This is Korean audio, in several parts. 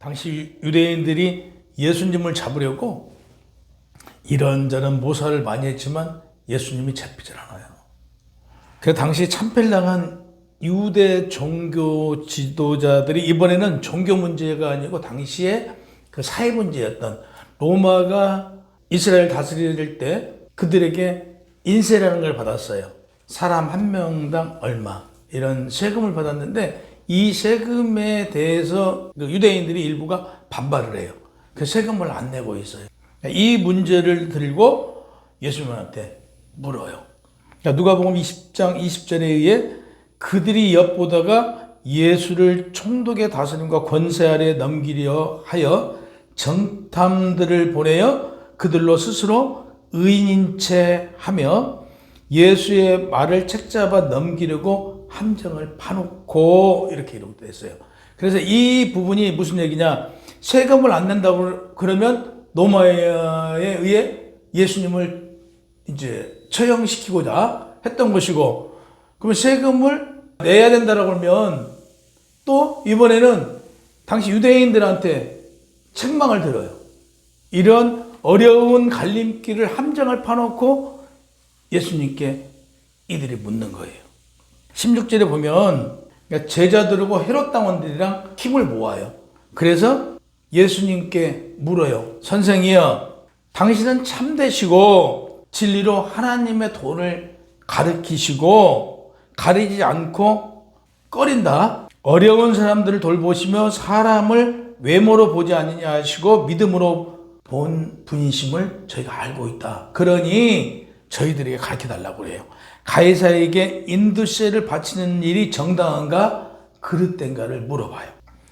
당시 유대인들이 예수님을 잡으려고 이런저런 모사를 많이 했지만 예수님이 잡히질 않아요. 그 당시 참패당한 유대 종교 지도자들이 이번에는 종교 문제가 아니고 당시에 그 사회 문제였던 로마가 이스라엘 다스릴 때 그들에게 인세라는 걸 받았어요. 사람 한 명당 얼마 이런 세금을 받았는데 이 세금에 대해서 유대인들이 일부가 반발을 해요. 그 세금을 안 내고 있어요. 이 문제를 들고 예수님한테 물어요. 누가복음 20장 20절에 의해 그들이 엿보다가 예수를 총독의 다스림과 권세 아래 넘기려 하여 정탐들을 보내어 그들로 스스로 의인인 채 하며 예수의 말을 책잡아 넘기려고 함정을 파놓고 이렇게 기록되어 있어요. 그래서 이 부분이 무슨 얘기냐? 세금을 안 낸다고 그러면 로마에 의해 예수님을 이제 처형시키고자 했던 것이고, 그러면 세금을 내야 된다라고 하면 또 이번에는 당시 유대인들한테 책망을 들어요. 이런 어려운 갈림길을 함정을 파놓고 예수님께 이들이 묻는 거예요. 16절에 보면 제자들하고 헤롯 당원들이랑 힘을 모아요. 그래서 예수님께 물어요. 선생이여, 당신은 참되시고 진리로 하나님의 도를 가르치시고 가리지 않고 꺼린다. 어려운 사람들을 돌보시며 사람을 외모로 보지 않느냐 하시고 믿음으로 본 분이심을 저희가 알고 있다. 그러니 저희들에게 가르쳐달라고 그래요. 가이사에게 인두세를 바치는 일이 정당한가 그릇된가를 물어봐요.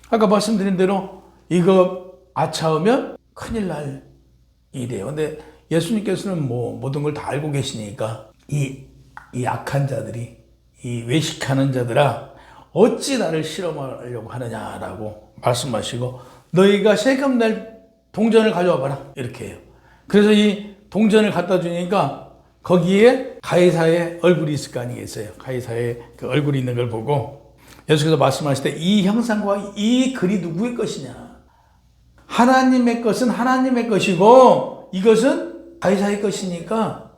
아까 말씀드린 대로 이거 아차하면 큰일 날 일이에요. 근데 예수님께서는 모든 걸 다 알고 계시니까 이 악한 자들이, 이 외식하는 자들아, 어찌 나를 실험하려고 하느냐라고 말씀하시고, 너희가 세금 낼 동전을 가져와 봐라 이렇게 해요. 그래서 이 동전을 갖다 주니까 거기에 가이사의 얼굴이 있을 거 아니겠어요. 가이사의 그 얼굴이 있는 걸 보고 예수께서 말씀하실 때 이 형상과 이 글이 누구의 것이냐? 하나님의 것은 하나님의 것이고 이것은 가이사의 것이니까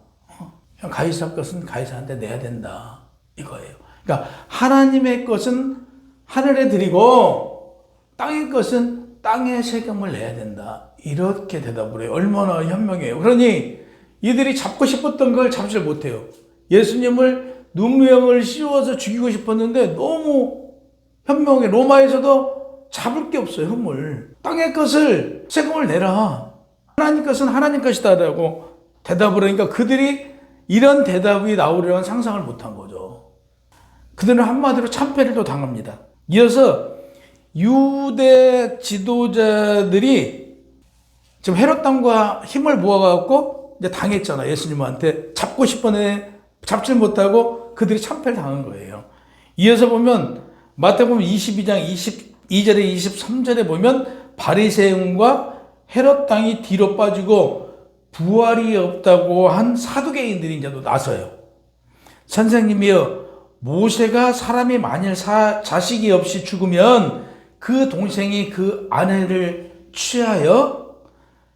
가이사 것은 가이사한테 내야 된다 이거예요. 그러니까 하나님의 것은 하늘에 드리고 땅의 것은 땅에 세금을 내야 된다. 이렇게 대답을 해요. 얼마나 현명해요. 그러니 이들이 잡고 싶었던 걸 잡지 못해요. 예수님을 눈무형을 씌워서 죽이고 싶었는데 너무 현명해. 로마에서도 잡을 게 없어요. 흠을. 땅의 것을 세금을 내라. 하나님 것은 하나님 것이다 라고 대답을 하니까 그들이 이런 대답이 나오려는 상상을 못한 거죠. 그들은 한마디로 참패를 또 당합니다. 이어서 유대 지도자들이 지금 헤롯 왕과 힘을 모아갖고 이제 당했잖아. 예수님한테 잡고 싶었는데 잡지 못하고 그들이 참패를 당한 거예요. 이어서 보면 마태복음 22장 22절에 23절에 보면 바리새인과 헤롯 왕이 뒤로 빠지고 부활이 없다고 한 사두개인들이 이제 또 나서요. 선생님이여, 모세가 사람이 만일 자식이 없이 죽으면 그 동생이 그 아내를 취하여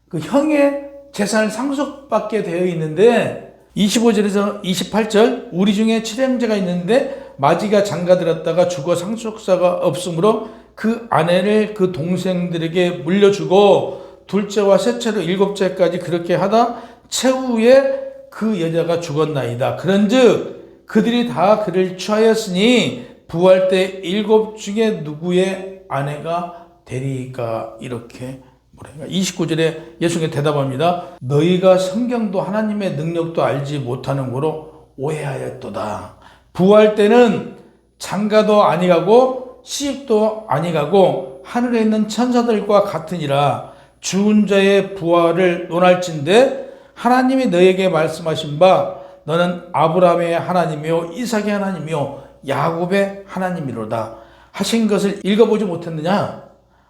그 형의 재산을 상속받게 되어 있는데 25절에서 28절 우리 중에 칠형제가 있는데 마지가 장가들었다가 죽어 상속사가 없으므로 그 아내를 그 동생들에게 물려주고 둘째와 셋째로 일곱째까지 그렇게 하다 최후에 그 여자가 죽었나이다. 그런즉 그들이 다 그를 취하였으니 부활 때 일곱 중에 누구의 아내가 되리까? 이렇게 29절에 예수님께 대답합니다. 너희가 성경도 하나님의 능력도 알지 못하는 거로 오해하였도다. 부활 때는 장가도 아니가고 시집도 아니가고 하늘에 있는 천사들과 같으니라. 죽은 자의 부활을 논할진대 하나님이 너에게 말씀하신 바 너는 아브라함의 하나님이요 이삭의 하나님이요 야곱의 하나님이로다 하신 것을 읽어보지 못했느냐?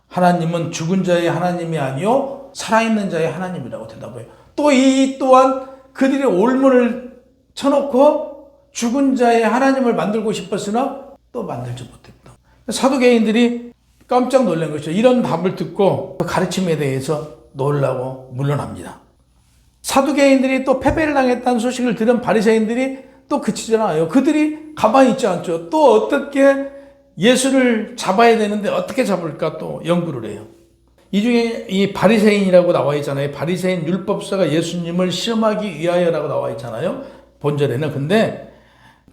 하나님은 죽은 자의 하나님이 아니요 살아있는 자의 하나님이라고 대답해요. 또 이 또한 그들이 올문을 쳐놓고 죽은 자의 하나님을 만들고 싶었으나 또 만들지 못했다. 사두개인들이 깜짝 놀란 것이죠. 이런 답을 듣고 그 가르침에 대해서 놀라고 물러납니다. 사두개인들이 또 패배를 당했다는 소식을 들은 바리새인들이 또 그치지 않아요. 그들이 가만히 있지 않죠. 또 어떻게 예수를 잡아야 되는데 어떻게 잡을까 또 연구를 해요. 이 중에 이 바리새인이라고 나와 있잖아요. 바리새인 율법사가 예수님을 시험하기 위하여라고 나와 있잖아요. 본절에는. 근데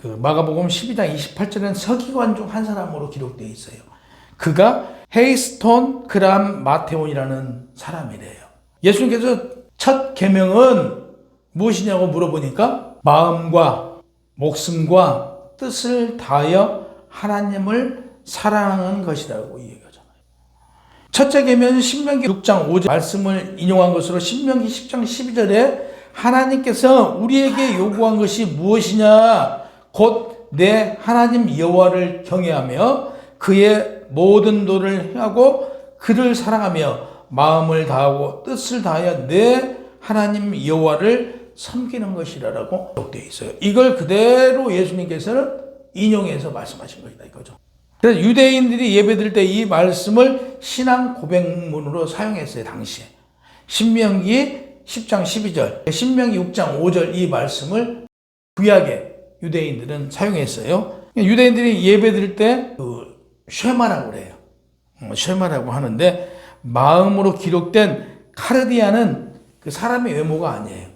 그 마가복음 12장 28절에는 서기관 중 한 사람으로 기록되어 있어요. 그가 헤이스톤 그람 마테온이라는 사람이래요. 예수님께서 첫 계명은 무엇이냐고 물어보니까 마음과 목숨과 뜻을 다하여 하나님을 사랑하는 것이라고 얘기하잖아요. 첫째 계명은 신명기 6장 5절 말씀을 인용한 것으로 신명기 10장 12절에 하나님께서 우리에게 요구한 것이 무엇이냐? 곧 내 하나님 여호와를 경외하며 그의 모든 도를 행하고 그를 사랑하며 마음을 다하고 뜻을 다하여 내 하나님 여호와를 섬기는 것이라고 기록되어 있어요. 이걸 그대로 예수님께서는 인용해서 말씀하신 것이다 이거죠. 그래서 유대인들이 예배드릴 때 이 말씀을 신앙 고백문으로 사용했어요. 당시에. 신명기 10장 12절, 신명기 6장 5절 이 말씀을 구약에 유대인들은 사용했어요. 유대인들이 예배드릴 때 쉐마라고 그래요. 쉐마라고 하는데 마음으로 기록된 카르디아는 그 사람의 외모가 아니에요.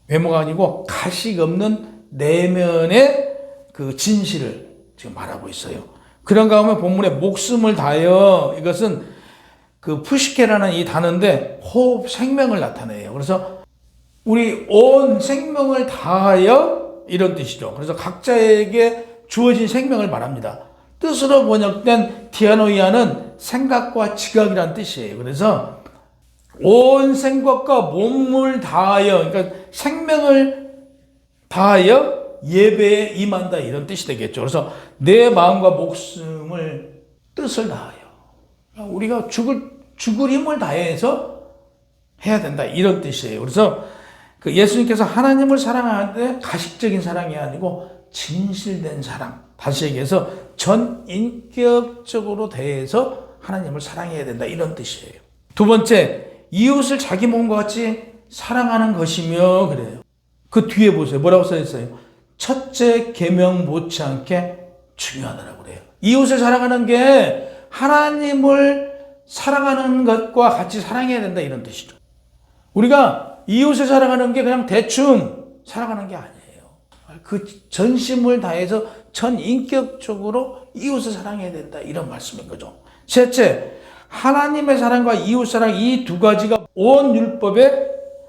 외모가 아니고 가식 없는 내면의 그 진실을 지금 말하고 있어요. 그런 가운데 본문에 목숨을 다하여 이것은 그 푸시케라는 이 단어인데 호흡, 생명을 나타내요. 그래서 우리 온 생명을 다하여 이런 뜻이죠. 그래서 각자에게 주어진 생명을 말합니다. 뜻으로 번역된 디아노이아는 생각과 지각이라는 뜻이에요. 그래서 온 생각과 몸을 다하여, 그러니까 생명을 다하여 예배에 임한다 이런 뜻이 되겠죠. 그래서 내 마음과 목숨을 뜻을 다하여 우리가 죽을 힘을 다해서 해야 된다 이런 뜻이에요. 그래서 그 예수님께서 하나님을 사랑하는데 가식적인 사랑이 아니고 진실된 사랑, 다시 얘기해서 전인격적으로 대해서 하나님을 사랑해야 된다 이런 뜻이에요. 두 번째, 이웃을 자기 몸과 같이 사랑하는 것이며 그래요. 그 뒤에 보세요. 뭐라고 써있어요? 첫째 계명 못지않게 중요하다고 그래요. 이웃을 사랑하는 게 하나님을 사랑하는 것과 같이 사랑해야 된다 이런 뜻이죠. 우리가 이웃을 사랑하는 게 그냥 대충 사랑하는 게 아니에요. 그 전심을 다해서 전인격적으로 이웃을 사랑해야 된다 이런 말씀인 거죠. 셋째, 하나님의 사랑과 이웃 사랑 이 두 가지가 온 율법의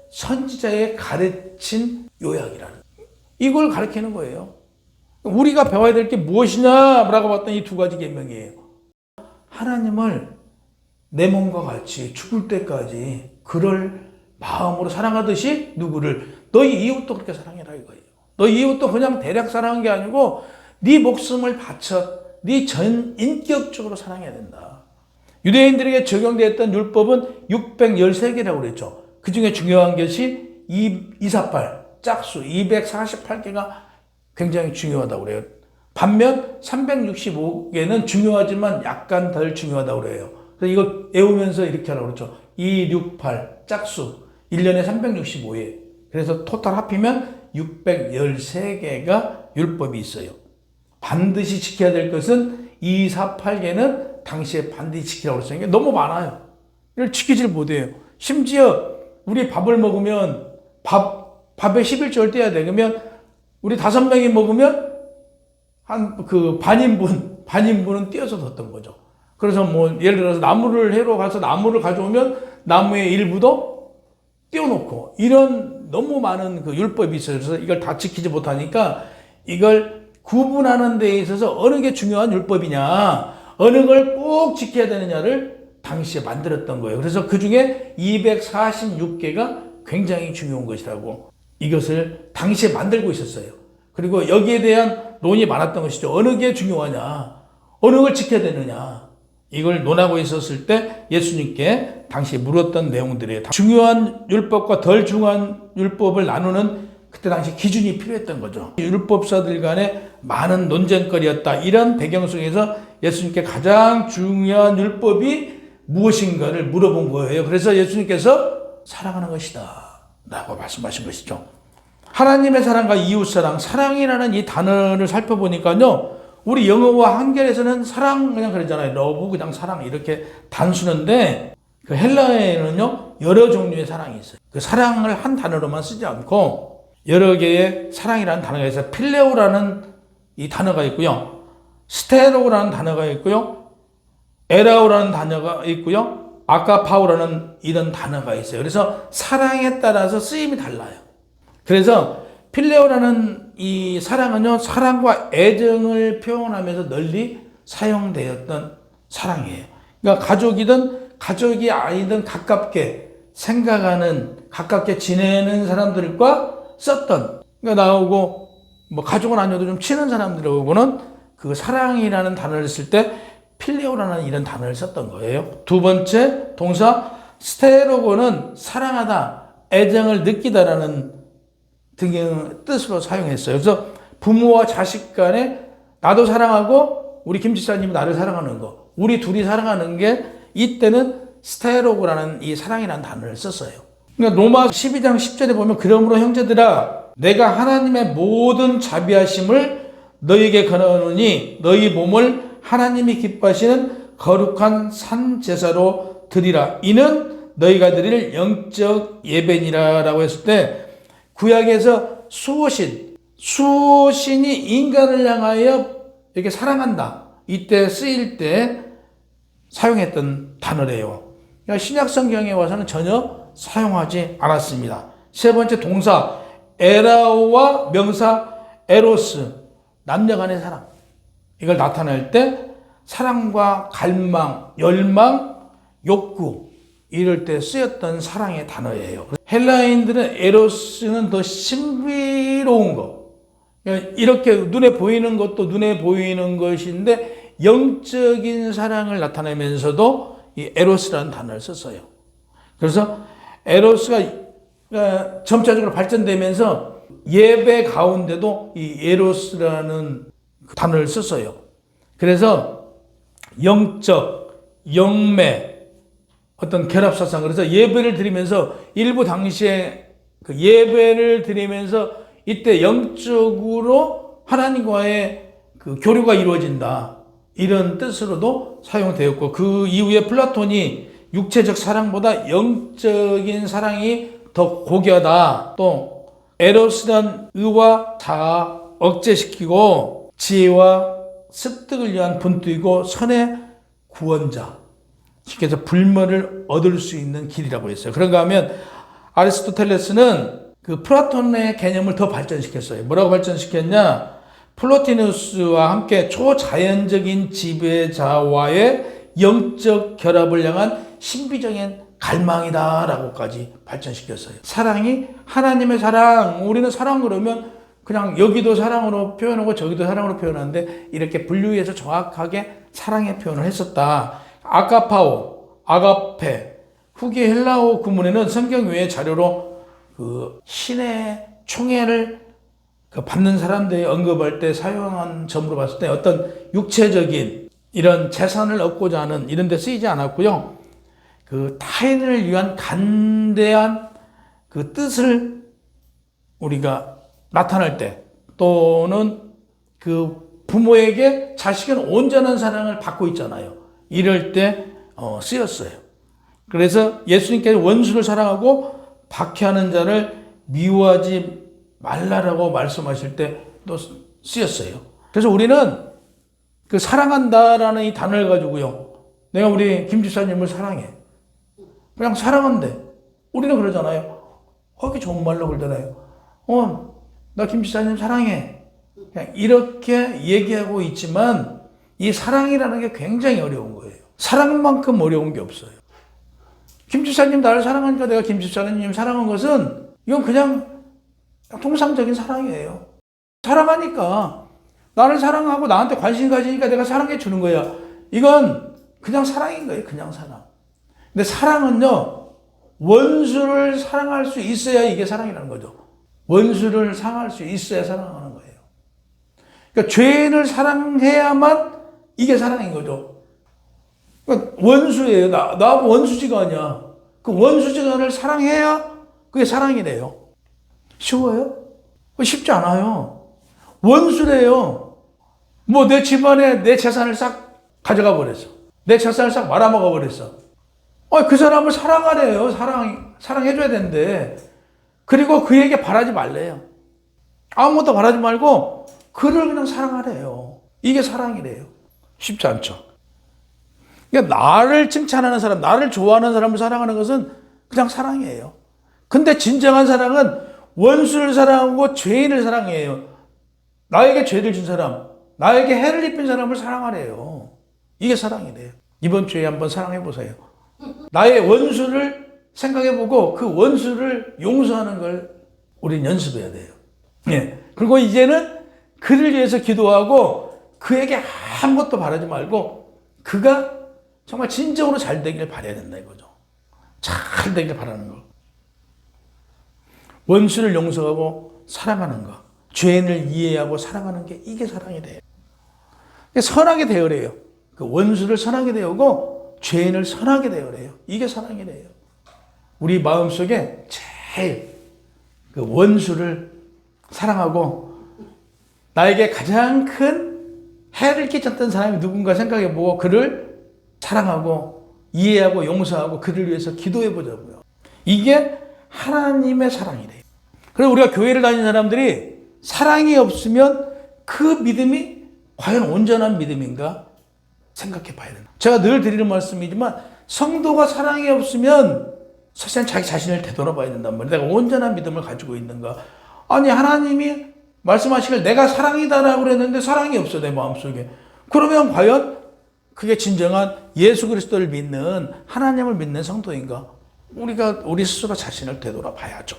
선지자의 가르친 요약이라는 이걸 가르치는 거예요. 우리가 배워야 될 게 무엇이냐라고 봤더니 이 두 가지 계명이에요. 하나님을 내 몸과 같이 죽을 때까지 그를 마음으로 사랑하듯이 누구를 너희 이웃도 그렇게 사랑해라 이거예요. 너희 이웃도 그냥 대략 사랑한 게 아니고 네 목숨을 바쳐 네 전인격적으로 사랑해야 된다. 유대인들에게 적용되었던 율법은 613개라고 그랬죠. 그 중에 중요한 것이 248 짝수 248개가 굉장히 중요하다고 그래요. 반면 365개는 중요하지만 약간 덜 중요하다고 그래요. 그래서 이거 외우면서 이렇게 하라고 그랬죠. 268 짝수 1년에 365회. 그래서 토탈 합히면 613개가 율법이 있어요. 반드시 지켜야 될 것은 248개는 당시에 반드시 지키라고 그랬어요. 너무 많아요. 이걸 지키질 못해요. 심지어 우리 밥을 먹으면 밥에 11조를 떼야 돼. 그러면 우리 5명이 먹으면 한 그 반인분은 떼어서 뒀던 거죠. 그래서 뭐 예를 들어서 나무를 해로 가서 나무를 가져오면 나무의 일부도 떼어놓고 이런 너무 많은 그 율법이 있어요. 그래서 이걸 다 지키지 못하니까 이걸 구분하는 데 있어서 어느 게 중요한 율법이냐, 어느 걸 꼭 지켜야 되느냐를 당시에 만들었던 거예요. 그래서 그 중에 246개가 굉장히 중요한 것이라고 이것을 당시에 만들고 있었어요. 그리고 여기에 대한 논의가 많았던 것이죠. 어느 게 중요하냐, 어느 걸 지켜야 되느냐. 이걸 논하고 있었을 때 예수님께 당시 물었던 내용들이에요. 중요한 율법과 덜 중요한 율법을 나누는 그때 당시 기준이 필요했던 거죠. 율법사들 간에 많은 논쟁거리였다. 이런 배경 속에서 예수님께 가장 중요한 율법이 무엇인가를 물어본 거예요. 그래서 예수님께서 사랑하는 것이다 라고 말씀하신 것이죠. 하나님의 사랑과 이웃사랑, 사랑이라는 이 단어를 살펴보니까요, 우리 영어와 한글에서는 사랑 그냥 그러잖아요. 러브 그냥 사랑 이렇게 단순한데, 그 헬라어에는요 여러 종류의 사랑이 있어요. 그 사랑을 한 단어로만 쓰지 않고 여러 개의 사랑이라는 단어가 있어요. 필레오라는 이 단어가 있고요, 스테로라는 단어가 있고요, 에라오라는 단어가 있고요, 아가파오라는 이런 단어가 있어요. 그래서 사랑에 따라서 쓰임이 달라요. 그래서 필레오라는 이 사랑은요, 사랑과 애정을 표현하면서 널리 사용되었던 사랑이에요. 그러니까 가족이 아니든 가깝게 생각하는, 가깝게 지내는 사람들과 썼던, 그러니까 나오고 뭐 가족은 아니어도 좀 친한 사람들하고는 그 사랑이라는 단어를 쓸 때 필레오라는 이런 단어를 썼던 거예요. 두 번째 동사 스테로고는 사랑하다, 애정을 느끼다라는 등의 뜻으로 사용했어요. 그래서 부모와 자식 간에 나도 사랑하고 우리 김 지사님이 나를 사랑하는 거, 우리 둘이 사랑하는 게 이때는 스테로고라는 이 사랑이라는 단어를 썼어요. 그러니까 로마 12장 10절에 보면 그러므로 형제들아 내가 하나님의 모든 자비하심을 너희에게 권하노니 너희 몸을 하나님이 기뻐하시는 거룩한 산 제사로 드리라. 이는 너희가 드릴 영적 예배니라 라고 했을 때, 구약에서 수호신이 인간을 향하여 이렇게 사랑한다, 이때 쓰일 때 사용했던 단어래요. 그러니까 신약 성경에 와서는 전혀 사용하지 않았습니다. 세 번째 동사 에라오와 명사 에로스, 남녀 간의 사랑, 이걸 나타낼 때 사랑과 갈망, 열망, 욕구 이럴 때 쓰였던 사랑의 단어예요. 헬라인들은 에로스는 더 신비로운 거, 이렇게 눈에 보이는 것도 눈에 보이는 것인데 영적인 사랑을 나타내면서도 이 에로스라는 단어를 썼어요. 그래서 에로스가 점차적으로 발전되면서 예배 가운데도 이 에로스라는 단어를 썼어요. 그래서 영적, 영매, 어떤 결합사상, 그래서 예배를 드리면서 일부 당시에 그 예배를 드리면서 이때 영적으로 하나님과의 그 교류가 이루어진다, 이런 뜻으로도 사용되었고, 그 이후에 플라톤이 육체적 사랑보다 영적인 사랑이 더 고귀하다, 또 에로스란 의와 자아 억제시키고 지혜와 습득을 위한 분투이고 선의 구원자, 쉽게 해서 불멸을 얻을 수 있는 길이라고 했어요. 그런가 하면 아리스토텔레스는 그 플라톤의 개념을 더 발전시켰어요. 뭐라고 발전시켰냐? 플로티누스와 함께 초자연적인 지배자와의 영적 결합을 향한 신비적인 갈망이다 라고까지 발전시켰어요. 사랑이 하나님의 사랑, 우리는 사랑 그러면 그냥 여기도 사랑으로 표현하고 저기도 사랑으로 표현하는데 이렇게 분류해서 정확하게 사랑의 표현을 했었다. 아가파오, 아가페, 후기 헬라어 구문에는 성경 외의 자료로 그 신의 총애를 받는 사람들이 언급할 때 사용한 점으로 봤을 때 어떤 육체적인 이런 재산을 얻고자 하는 이런 데 쓰이지 않았고요. 그 타인을 위한 간대한 그 뜻을 우리가 나타낼 때, 또는 그 부모에게 자식은 온전한 사랑을 받고 있잖아요. 이럴 때 쓰였어요. 그래서 예수님께서 원수를 사랑하고 박해하는 자를 미워하지 말라라고 말씀하실 때 또 쓰였어요. 그래서 우리는 그 사랑한다라는 이 단어를 가지고요, 내가 우리 김 집사님을 사랑해, 그냥 사랑한대, 우리는 그러잖아요. 그게 좋은 말로 그러잖아요. 나 김 집사님 사랑해, 그냥 이렇게 얘기하고 있지만 이 사랑이라는 게 굉장히 어려운 거예요. 사랑만큼 어려운 게 없어요. 김 집사님 나를 사랑하니까 내가 김 집사님 사랑한 것은 이건 그냥 통상적인 사랑이에요. 사랑하니까, 나를 사랑하고 나한테 관심 가지니까 내가 사랑해 주는 거야. 이건 그냥 사랑인 거예요. 그냥 사랑. 근데 사랑은요, 원수를 사랑할 수 있어야 이게 사랑이라는 거죠. 원수를 사랑할 수 있어야 사랑하는 거예요. 그러니까 죄인을 사랑해야만 이게 사랑인 거죠. 그러니까 원수예요. 나하고 원수지간이야. 그 원수지간을 사랑해야 그게 사랑이래요. 쉬워요? 쉽지 않아요. 원수래요. 뭐 내 집안에 내 재산을 싹 가져가 버렸어. 내 재산을 싹 말아먹어 버렸어. 그 사람을 사랑하래요. 사랑해줘야 되는데. 그리고 그에게 바라지 말래요. 아무것도 바라지 말고 그를 그냥 사랑하래요. 이게 사랑이래요. 쉽지 않죠. 그러니까 나를 칭찬하는 사람, 나를 좋아하는 사람을 사랑하는 것은 그냥 사랑이에요. 근데 진정한 사랑은 원수를 사랑하고 죄인을 사랑해요. 나에게 죄를 준 사람, 나에게 해를 입힌 사람을 사랑하래요. 이게 사랑이래요. 이번 주에 한번 사랑해 보세요. 나의 원수를 생각해보고 그 원수를 용서하는 걸 우린 연습해야 돼요. 예. 그리고 이제는 그를 위해서 기도하고 그에게 아무것도 바라지 말고 그가 정말 진정으로 잘 되길 바라야 된다 이거죠. 잘 되길 바라는 거. 원수를 용서하고 사랑하는 거. 죄인을 이해하고 사랑하는 게 이게 사랑이 돼요. 선하게 대하래요. 그 원수를 선하게 대하고 죄인을 선하게 대하래요. 이게 사랑이래요. 우리 마음속에 제일 그 원수를 사랑하고 나에게 가장 큰 해를 끼쳤던 사람이 누군가 생각해보고 그를 사랑하고 이해하고 용서하고 그를 위해서 기도해보자고요. 이게 하나님의 사랑이래요. 그래서 우리가 교회를 다니는 사람들이 사랑이 없으면 그 믿음이 과연 온전한 믿음인가 생각해 봐야 된다. 제가 늘 드리는 말씀이지만 성도가 사랑이 없으면 사실 자기 자신을 되돌아봐야 된단 말이에요. 내가 온전한 믿음을 가지고 있는가. 아니 하나님이 말씀하시길 내가 사랑이다라고 그랬는데 사랑이 없어 내 마음속에. 그러면 과연 그게 진정한 예수 그리스도를 믿는 하나님을 믿는 성도인가? 우리 스스로 자신을 되돌아봐야죠.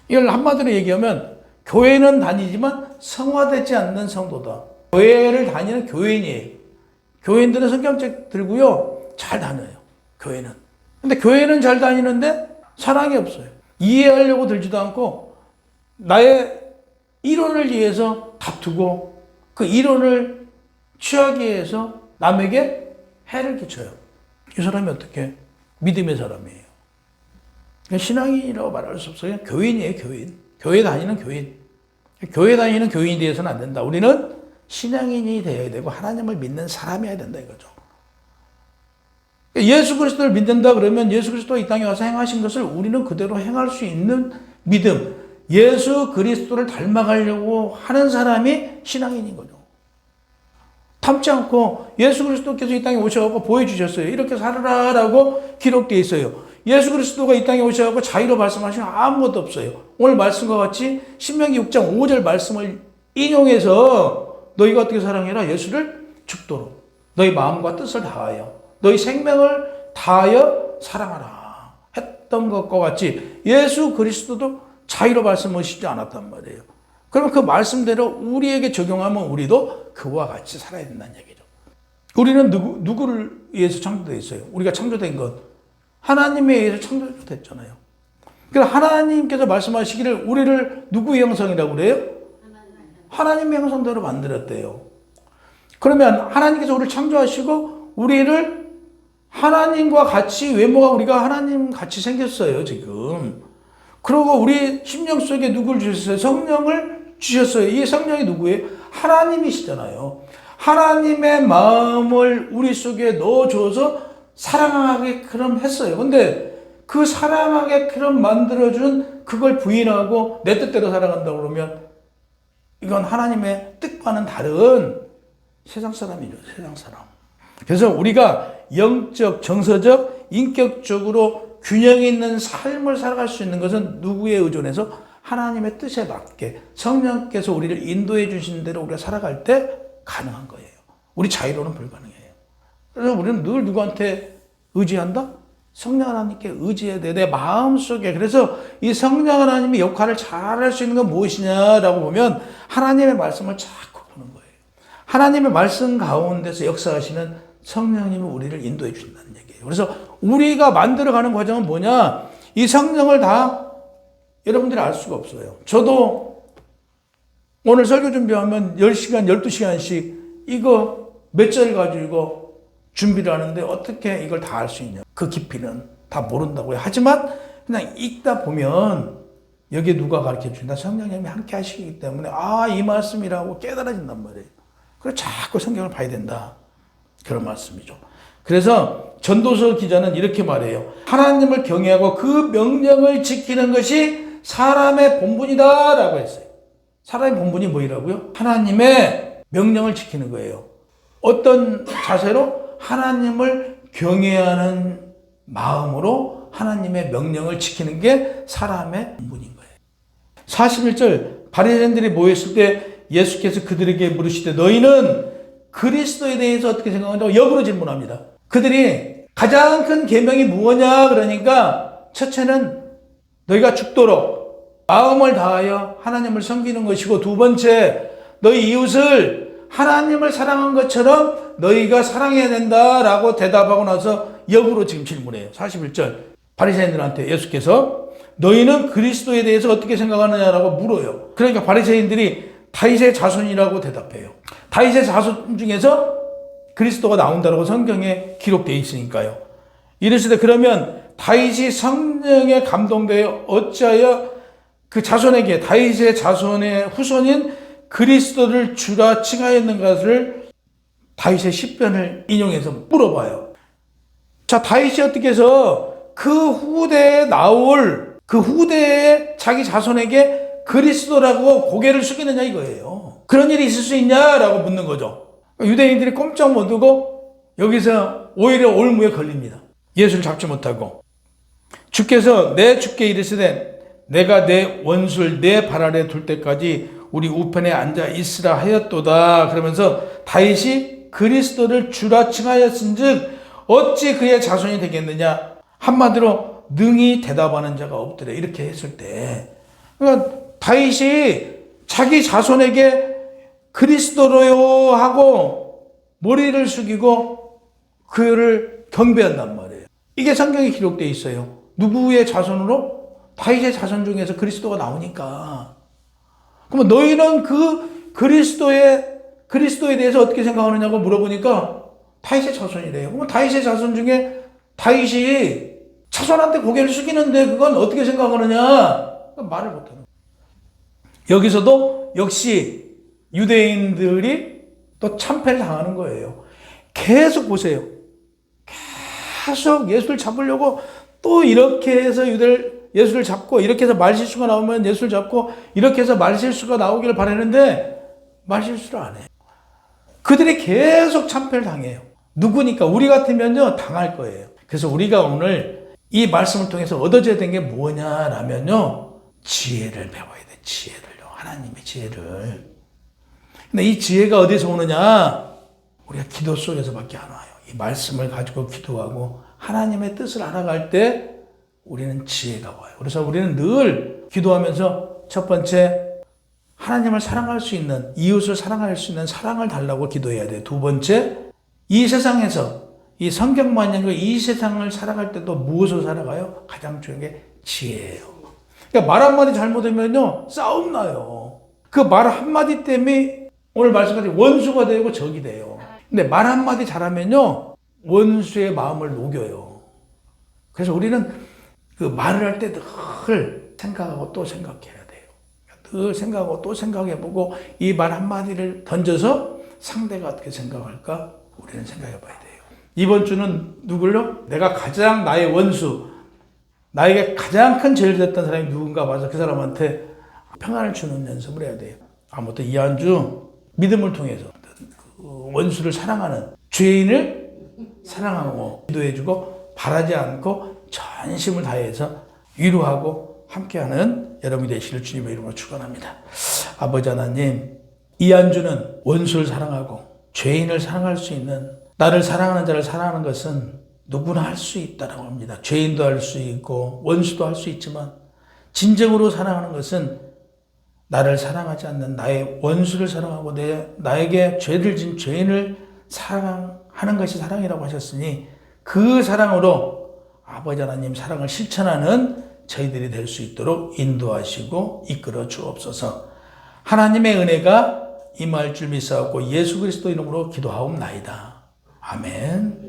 이걸 한마디로 얘기하면 교회는 다니지만 성화되지 않는 성도다. 교회를 다니는 교인이에요. 교인들은 성경책 들고요. 잘 다녀요. 교회는. 근데 교회는 잘 다니는데 사랑이 없어요. 이해하려고 들지도 않고 나의 이론을 위해서 다투고 그 이론을 취하기 위해서 남에게 해를 끼쳐요. 이 사람이 어떻게 믿음의 사람이에요. 신앙인이라고 말할 수 없어요. 교인이에요. 교인. 교회 다니는 교인. 교회 다니는 교인이 되어서는 안 된다. 우리는 신앙인이 되어야 되고 하나님을 믿는 사람이어야 된다 이거죠. 예수 그리스도를 믿는다 그러면 예수 그리스도가 이 땅에 와서 행하신 것을 우리는 그대로 행할 수 있는 믿음. 예수 그리스도를 닮아가려고 하는 사람이 신앙인인 거죠. 닮지 않고 예수 그리스도께서 이 땅에 오셔서 보여주셨어요. 이렇게 살아라라고 기록되어 있어요. 예수 그리스도가 이 땅에 오셔서 자유로 말씀하시면 아무것도 없어요. 오늘 말씀과 같이 신명기 6장 5절 말씀을 인용해서 너희가 어떻게 사랑해라? 예수를 죽도록 너희 마음과 뜻을 다하여 너희 생명을 다하여 사랑하라 했던 것과 같이 예수 그리스도도 자유로 말씀하시지 않았단 말이에요. 그러면 그 말씀대로 우리에게 적용하면 우리도 그와 같이 살아야 된다는 얘기죠. 우리는 누구를 위해서 창조되어 있어요? 우리가 창조된 것 하나님에 의해서 창조됐잖아요. 그래서 하나님께서 말씀하시기를 우리를 누구의 형상이라고 그래요? 하나님의 형상대로 만들었대요. 그러면 하나님께서 우리를 창조하시고 우리를 하나님과 같이 외모가 우리가 하나님 같이 생겼어요 지금. 그리고 우리 심령 속에 누구를 주셨어요? 성령을 주셨어요. 이 성령이 누구예요? 하나님이시잖아요. 하나님의 마음을 우리 속에 넣어줘서 사랑하게끔 했어요. 근데 그 사랑하게끔 만들어준 그걸 부인하고 내 뜻대로 살아간다고 그러면 이건 하나님의 뜻과는 다른 세상 사람이죠. 세상 사람. 그래서 우리가 영적, 정서적, 인격적으로 균형 있는 삶을 살아갈 수 있는 것은 누구에 의존해서 하나님의 뜻에 맞게 성령께서 우리를 인도해 주신 대로 우리가 살아갈 때 가능한 거예요. 우리 자유로는 불가능해요. 그래서 우리는 늘 누구한테 의지한다? 성령 하나님께 의지해야 돼. 내 마음속에. 그래서 이 성령 하나님이 역할을 잘할 수 있는 건 무엇이냐라고 보면 하나님의 말씀을 자꾸 보는 거예요. 하나님의 말씀 가운데서 역사하시는 성령님이 우리를 인도해 주신다는 얘기예요. 그래서 우리가 만들어가는 과정은 뭐냐? 이 성령을 다 여러분들이 알 수가 없어요. 저도 오늘 설교 준비하면 10시간, 12시간씩 이거 몇 절 가지고 준비를 하는데 어떻게 이걸 다 알 수 있냐. 그 깊이는 다 모른다고요. 하지만 그냥 읽다 보면 여기에 누가 가르쳐 준다? 성령님이 함께 하시기 때문에 이 말씀이라고 깨달아진단 말이에요. 그래서 자꾸 성경을 봐야 된다. 그런 말씀이죠. 그래서 전도서 기자는 이렇게 말해요. 하나님을 경외하고 그 명령을 지키는 것이 사람의 본분이다 라고 했어요. 사람의 본분이 뭐라고요? 하나님의 명령을 지키는 거예요. 어떤 자세로? 하나님을 경외하는 마음으로 하나님의 명령을 지키는 게 사람의 본분인 거예요. 41절 바리새인들이 모였을 때 예수께서 그들에게 물으시되 너희는 그리스도에 대해서 어떻게 생각한다고 역으로 질문합니다. 그들이 가장 큰 계명이 무엇냐 그러니까 첫째는 너희가 죽도록 마음을 다하여 하나님을 섬기는 것이고 두 번째 너희 이웃을 하나님을 사랑한 것처럼 너희가 사랑해야 된다라고 대답하고 나서 역으로 지금 질문해요. 41절 바리새인들한테 예수께서 너희는 그리스도에 대해서 어떻게 생각하느냐라고 물어요. 그러니까 바리새인들이 다윗의 자손이라고 대답해요. 다윗의 자손 중에서 그리스도가 나온다라고 성경에 기록되어 있으니까요. 이르시되 그러면 다윗이 성령에 감동되어 어찌하여 그 자손에게 다윗의 자손의 후손인 그리스도를 주라 칭하였는가를 다윗의 시편을 인용해서 물어봐요. 자, 다윗이 어떻게 해서 그 후대에 나올 그 후대에 자기 자손에게 그리스도라고 고개를 숙이느냐 이거예요. 그런 일이 있을 수 있냐라고 묻는 거죠. 유대인들이 꼼짝 못하고 여기서 오히려 올무에 걸립니다. 예수를 잡지 못하고 주께서 내 주께 이르시되 내가 내 원수를 내 발 아래 둘 때까지 우리 우편에 앉아 있으라 하였도다. 그러면서 다윗이 그리스도를 주라 칭하였은즉 어찌 그의 자손이 되겠느냐. 한마디로 능히 대답하는 자가 없더래. 이렇게 했을 때 그러니까 다윗이 자기 자손에게 그리스도로요 하고 머리를 숙이고 그를 경배한단 말이에요. 이게 성경에 기록되어 있어요. 누구의 자손으로? 다윗의 자손 중에서 그리스도가 나오니까. 그러면 너희는 그 그리스도에 대해서 어떻게 생각하느냐고 물어보니까 다윗의 자손이래요. 그러면 다윗의 자손 중에 다윗이 자손한테 고개를 숙이는데 그건 어떻게 생각하느냐? 말을 못하는 거예요. 여기서도 역시 유대인들이 또 참패를 당하는 거예요. 계속 보세요. 계속 예수를 잡으려고 또 이렇게 해서 예수를 잡고 이렇게 해서 말실수가 나오면 예수를 잡고 이렇게 해서 말실수가 나오기를 바라는데 말실수를 안 해요. 그들이 계속 참패를 당해요. 누구니까? 우리 같으면요 당할 거예요. 그래서 우리가 오늘 이 말씀을 통해서 얻어져야 되는 게 뭐냐라면요 지혜를 배워야 돼. 지혜를요. 하나님의 지혜를. 근데 이 지혜가 어디서 오느냐? 우리가 기도 속에서밖에 안 와요. 이 말씀을 가지고 기도하고 하나님의 뜻을 알아갈 때 우리는 지혜가 와요. 그래서 우리는 늘 기도하면서 첫 번째 하나님을 사랑할 수 있는, 이웃을 사랑할 수 있는 사랑을 달라고 기도해야 돼요. 두 번째, 이 세상에서 이 성경만이 이 세상을 살아갈 때도 무엇으로 살아가요? 가장 중요한 게 지혜예요. 그러니까 말 한마디 잘못하면요 싸움 나요. 그 말 한마디 때문에 오늘 말씀까지 원수가 되고 적이 돼요. 근데 말 한마디 잘하면요 원수의 마음을 녹여요. 그래서 우리는 그 말을 할 때 늘 생각하고 또 생각해야 돼요. 늘 생각하고 또 생각해보고 이 말 한마디를 던져서 상대가 어떻게 생각할까 우리는 생각해 봐야 돼요. 이번 주는 누굴요? 내가 가장 나의 원수, 나에게 가장 큰 죄를 졌던 사람이 누군가 봐서 그 사람한테 평안을 주는 연습을 해야 돼요. 아무튼 이 한 주 믿음을 통해서 그 원수를 사랑하는 죄인을 사랑하고 기도해주고 바라지 않고 전심을 다해서 위로하고 함께하는 여러분이 되시길 주님의 이름으로 축원합니다. 아버지 하나님, 이 한 주는 원수를 사랑하고 죄인을 사랑할 수 있는, 나를 사랑하는 자를 사랑하는 것은 누구나 할 수 있다고 합니다. 죄인도 할 수 있고 원수도 할 수 있지만 진정으로 사랑하는 것은 나를 사랑하지 않는 나의 원수를 사랑하고 나에게 죄를 진 죄인을 사랑하는 것이 사랑이라고 하셨으니 그 사랑으로 아버지 하나님 사랑을 실천하는 저희들이 될 수 있도록 인도하시고 이끌어 주옵소서. 하나님의 은혜가 임할 줄 믿사옵고 예수 그리스도 이름으로 기도하옵나이다. 아멘.